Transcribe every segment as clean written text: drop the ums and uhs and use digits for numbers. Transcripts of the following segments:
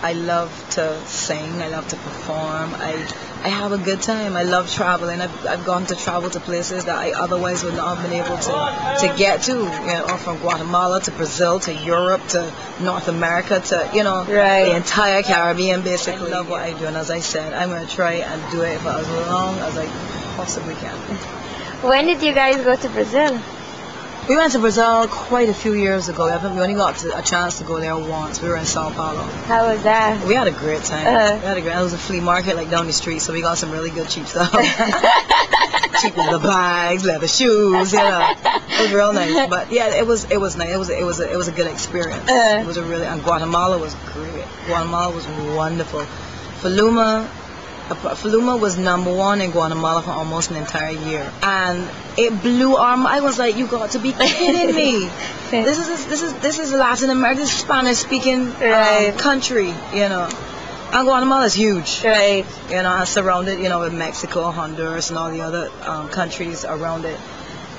I love to sing. I love to perform. I have a good time. I love traveling. I've gone to travel to places that I otherwise would not have been able to get to. You know, from Guatemala to Brazil to Europe to North America to, you know, the entire Caribbean basically. I love what I do, and as I said, I'm going to try and do it for as long as I possibly can. When did you guys go to Brazil? We went to Brazil quite a few years ago. We only got a chance to go there once. We were in Sao Paulo. How was that? We had a great time. It was a flea market like down the street, so we got some really good cheap stuff. Cheap leather bags, leather shoes, you know. It was real nice. But yeah, it was nice. It was a good experience. It was and Guatemala was great. Guatemala was wonderful. Faluma was #1 in Guatemala for almost an entire year, and it blew our mind. I was like, "You got to be kidding me! This is Latin America, this is Spanish-speaking country, you know." And Guatemala is huge, right? You know, and surrounded, you know, with Mexico, Honduras, and all the other countries around it.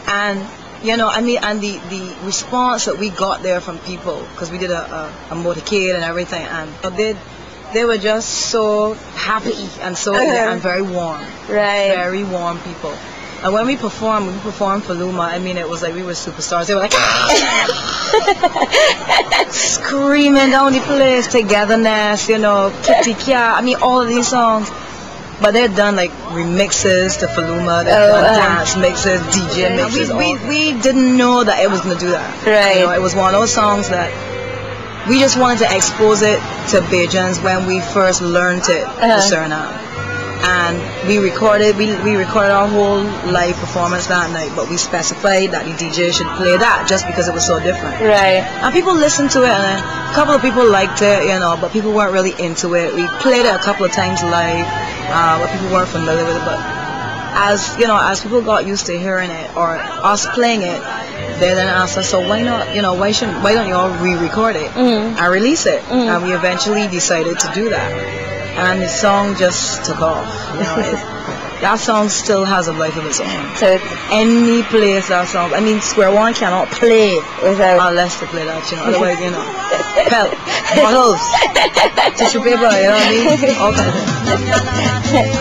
And you know, I mean, and the response that we got there from people, because we did a motorcade and everything, and they were just so happy and so and very warm, very warm people. And when we performed Faluma, I mean, it was like we were superstars. They were like screaming down the place, Togetherness, you know, Kitty Kya. I mean, all of these songs. But they'd done like remixes to Faluma, they'd done dance mixes, DJ mixes. We didn't know that it was gonna do that. Right. You know, it was one of those songs that we just wanted to expose it to Bajans when we first learned it in Suriname. And we recorded our whole live performance that night, but we specified that the DJ should play that just because it was so different. Right. And people listened to it, and a couple of people liked it, you know, but people weren't really into it. We played it a couple of times live, but people weren't familiar with it. But as you know, as people got used to hearing it or us playing it, they then asked us, so why not, you know, why don't you all re-record it and release it? And we eventually decided to do that, and the song just took off. You know, that song still has a life of its own. So any place that song, I mean, Square One cannot play unless they play that, you know. Otherwise, you know, help, bottles, tissue paper, you know what I mean, all kinds of things.